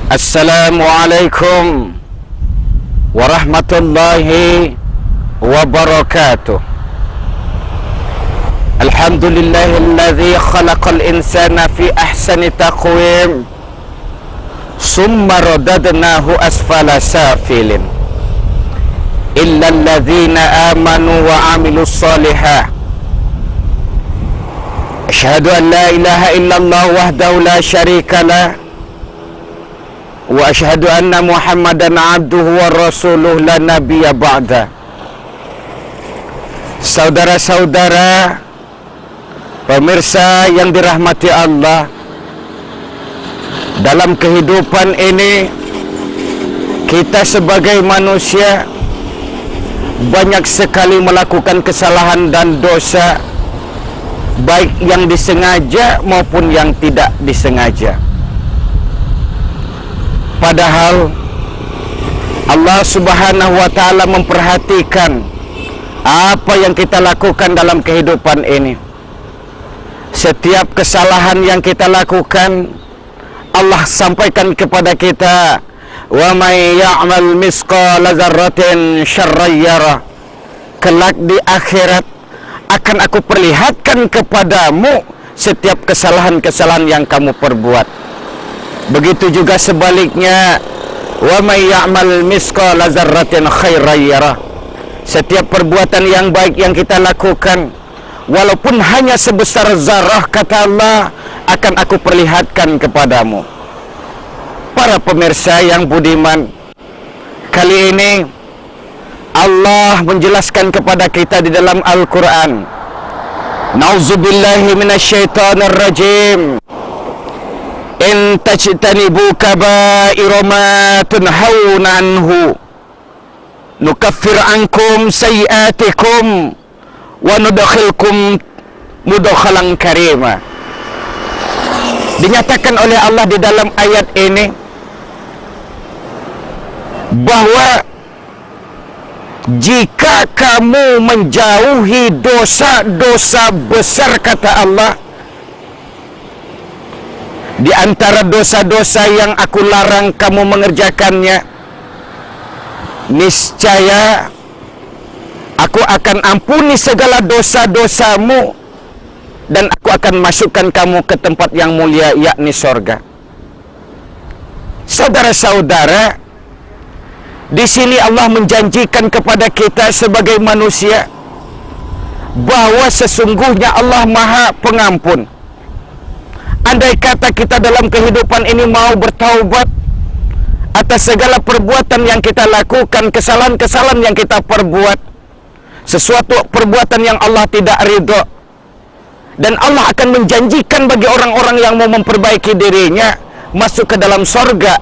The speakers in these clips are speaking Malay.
Assalamualaikum warahmatullahi wabarakatuh. Alhamdulillahilladzi khalaqal insana fi ahsani taqwim summa radadnahu asfala safilin illa alladzina amanu wa amilus solihah. Asyhadu an la ilaha illallah wahdahu la syarikalah wa asyhadu anna Muhammadan abduhu wa rasuluh la nabiyya ba'da. Saudara-saudara pemirsa yang dirahmati Allah, dalam kehidupan ini kita sebagai manusia banyak sekali melakukan kesalahan dan dosa, baik yang disengaja maupun yang tidak disengaja. Padahal Allah Subhanahu wa ta'ala memperhatikan apa yang kita lakukan dalam kehidupan ini. Setiap kesalahan yang kita lakukan, Allah sampaikan kepada kita, wa may ya'mal misqala dzarratin syarran yarah. Kelak di akhirat akan aku perlihatkan kepadamu setiap kesalahan-kesalahan yang kamu perbuat. Begitu juga sebaliknya, wa may ya'mal misqala dzarratin khairan yarah. Setiap perbuatan yang baik yang kita lakukan, walaupun hanya sebesar zarah, kata Allah, akan aku perlihatkan kepadamu. Para pemirsa yang budiman, kali ini Allah menjelaskan kepada kita di dalam Al-Quran, Nauzubillahi minasyaitonir rajim. In tajtanibu kaba'ira ma tunhauna anhu nukaffir ankum sayiatikum wa nudkhilkum mudkhalan karima. Dinyatakan oleh Allah di dalam ayat ini bahwa jika kamu menjauhi dosa-dosa besar, kata Allah, di antara dosa-dosa yang aku larang kamu mengerjakannya, niscaya aku akan ampuni segala dosa-dosamu dan aku akan masukkan kamu ke tempat yang mulia, yakni sorga. Saudara-saudara, di sini Allah menjanjikan kepada kita sebagai manusia bahwa sesungguhnya Allah Maha Pengampun. Andai kata kita dalam kehidupan ini mau bertaubat atas segala perbuatan yang kita lakukan, kesalahan-kesalahan yang kita perbuat, sesuatu perbuatan yang Allah tidak ridho, dan Allah akan menjanjikan bagi orang-orang yang mau memperbaiki dirinya masuk ke dalam sorga.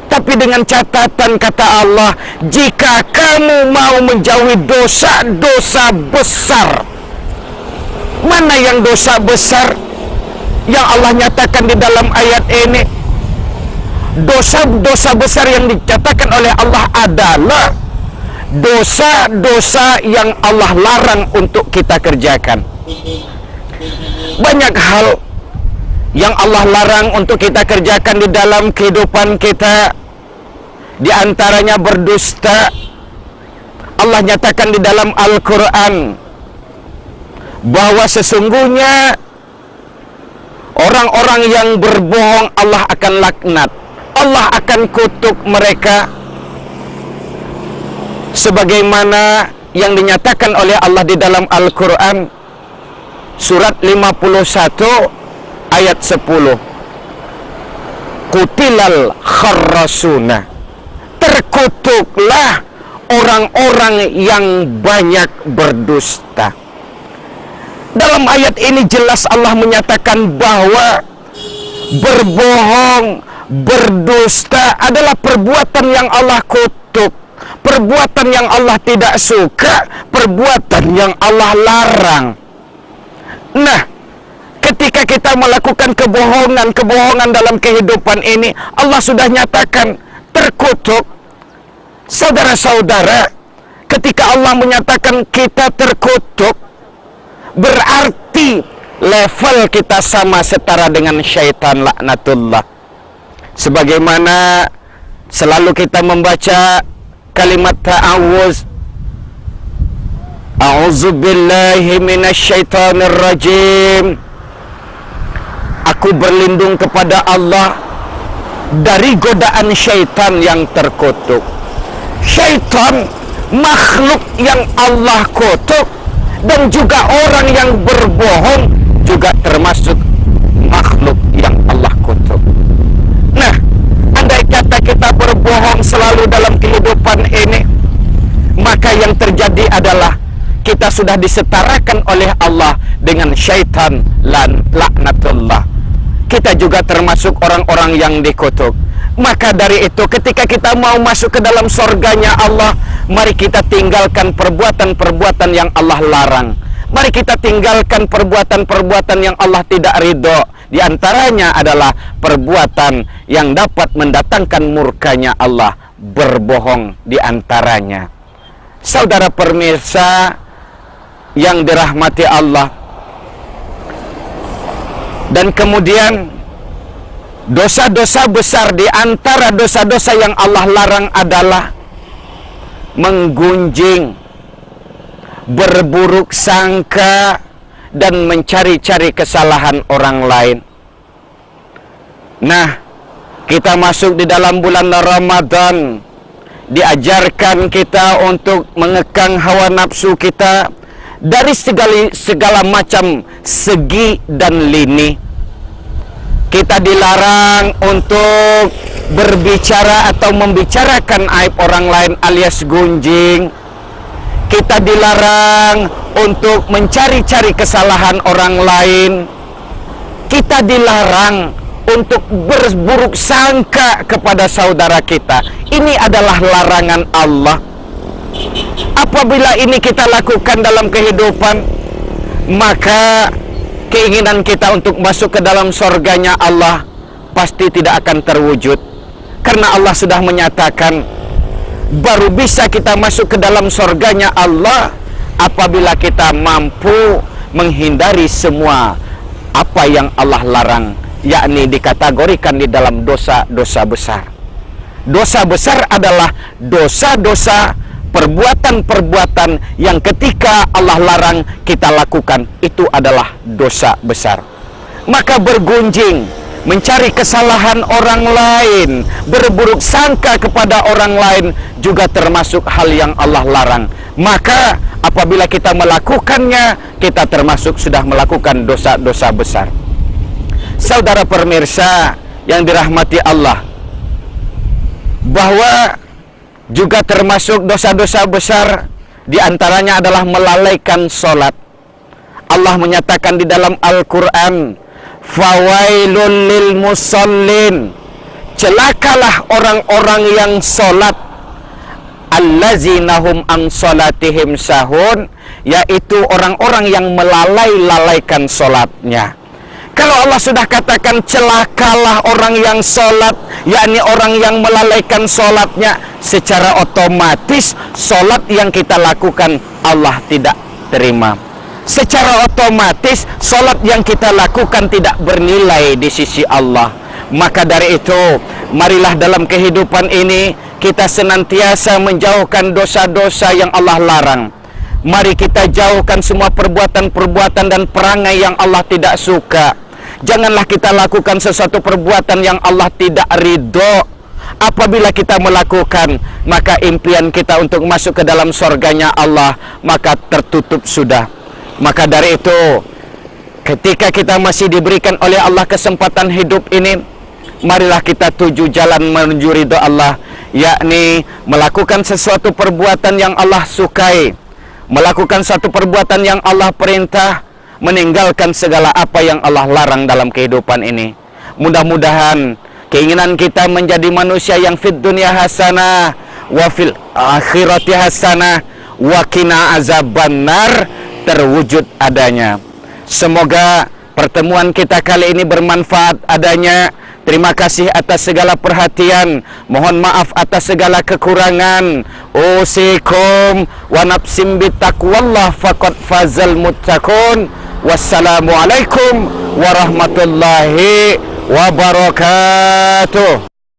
Tapi dengan catatan, kata Allah, jika kamu mau menjauhi dosa-dosa besar. Mana yang dosa besar yang Allah nyatakan di dalam ayat ini? Dosa-dosa besar yang dicatatkan oleh Allah adalah dosa-dosa yang Allah larang untuk kita kerjakan. Banyak hal yang Allah larang untuk kita kerjakan di dalam kehidupan kita. Di antaranya berdusta. Allah nyatakan di dalam Al-Quran bahwa sesungguhnya orang-orang yang berbohong Allah akan laknat, Allah akan kutuk mereka, sebagaimana yang dinyatakan oleh Allah di dalam Al-Quran surat 51 ayat 10. Qutilal kharrasuna, terkutuklah orang-orang yang banyak berdusta. Dalam ayat ini jelas Allah menyatakan bahwa berbohong, berdusta adalah perbuatan yang Allah kutuk, perbuatan yang Allah tidak suka, perbuatan yang Allah larang. Nah, ketika kita melakukan kebohongan dalam kehidupan ini, Allah sudah nyatakan terkutuk. Saudara-saudara, ketika Allah menyatakan kita terkutuk, berarti level kita sama setara dengan syaitan, laknatullah. sebagaimana selalu kita membaca kalimat ta'awuz, a'udzubillahi minasyaitonir rajim, aku berlindung kepada Allah dari godaan syaitan yang terkutuk. Syaitan makhluk yang Allah kutuk, dan juga orang yang berbohong juga termasuk makhluk yang Allah kutuk. Nah, andai kata kita berbohong selalu dalam kehidupan ini, maka yang terjadi adalah kita sudah disetarakan oleh Allah dengan syaitan, laknatullah. Kita juga termasuk orang-orang yang dikutuk. Maka dari itu, ketika kita mau masuk ke dalam surganya Allah, mari kita tinggalkan perbuatan-perbuatan yang Allah larang. Mari kita tinggalkan perbuatan-perbuatan yang Allah tidak ridho. Di antaranya adalah perbuatan yang dapat mendatangkan murkanya Allah, berbohong di antaranya. Saudara pemirsa yang dirahmati Allah, dan kemudian dosa-dosa besar di antara dosa-dosa yang Allah larang adalah menggunjing, berburuk sangka, dan mencari-cari kesalahan orang lain. Nah, kita masuk di dalam bulan Ramadan, diajarkan kita untuk mengekang hawa nafsu kita dari segala macam segi dan lini. Kita dilarang untuk berbicara atau membicarakan aib orang lain alias gunjing. Kita dilarang untuk mencari-cari kesalahan orang lain. Kita dilarang untuk berburuk sangka kepada saudara kita. Ini adalah larangan Allah. Apabila ini kita lakukan dalam kehidupan, maka keinginan kita untuk masuk ke dalam surganya Allah pasti tidak akan terwujud. Karena Allah sudah menyatakan, baru bisa kita masuk ke dalam surganya Allah apabila kita mampu menghindari semua apa yang Allah larang, yakni dikategorikan di dalam dosa-dosa besar. Dosa besar adalah dosa-dosa, perbuatan-perbuatan yang ketika Allah larang kita lakukan, itu adalah dosa besar. Maka bergunjing, mencari kesalahan orang lain, berburuk sangka kepada orang lain juga termasuk hal yang Allah larang. Maka apabila kita melakukannya, kita termasuk sudah melakukan dosa-dosa besar. Saudara pemirsa yang dirahmati Allah, bahwa juga termasuk dosa-dosa besar di antaranya adalah melalaikan sholat. Allah menyatakan di dalam Al-Quran, fawailul lil musallin, celakalah orang-orang yang sholat, allazina hum an sholatihim sahun, yaitu orang-orang yang melalaikan sholatnya. Kalau Allah sudah katakan celakalah orang yang sholat, yakni orang yang melalaikan sholatnya, secara otomatis sholat yang kita lakukan Allah tidak terima. Secara otomatis sholat yang kita lakukan tidak bernilai di sisi Allah. Maka dari itu, marilah dalam kehidupan ini kita senantiasa menjauhkan dosa-dosa yang Allah larang. Mari kita jauhkan semua perbuatan-perbuatan dan perangai yang Allah tidak suka. Janganlah kita lakukan sesuatu perbuatan yang Allah tidak ridho. Apabila kita melakukan, maka impian kita untuk masuk ke dalam surganya Allah maka tertutup sudah. Maka dari itu, ketika kita masih diberikan oleh Allah kesempatan hidup ini, marilah kita tuju jalan menuju ridho Allah, yakni melakukan sesuatu perbuatan yang Allah sukai, melakukan satu perbuatan yang Allah perintah, meninggalkan segala apa yang Allah larang dalam kehidupan ini. Mudah-mudahan keinginan kita menjadi manusia yang fid dunya hasanah wa fil akhirati hasanah wa qina azabannar terwujud adanya. Semoga pertemuan kita kali ini bermanfaat adanya. Terima kasih atas segala perhatian. Mohon maaf atas segala kekurangan. Usikum wa nafsim bitaqwallah faqad fazal muttaqun. Wassalamualaikum warahmatullahi wabarakatuh.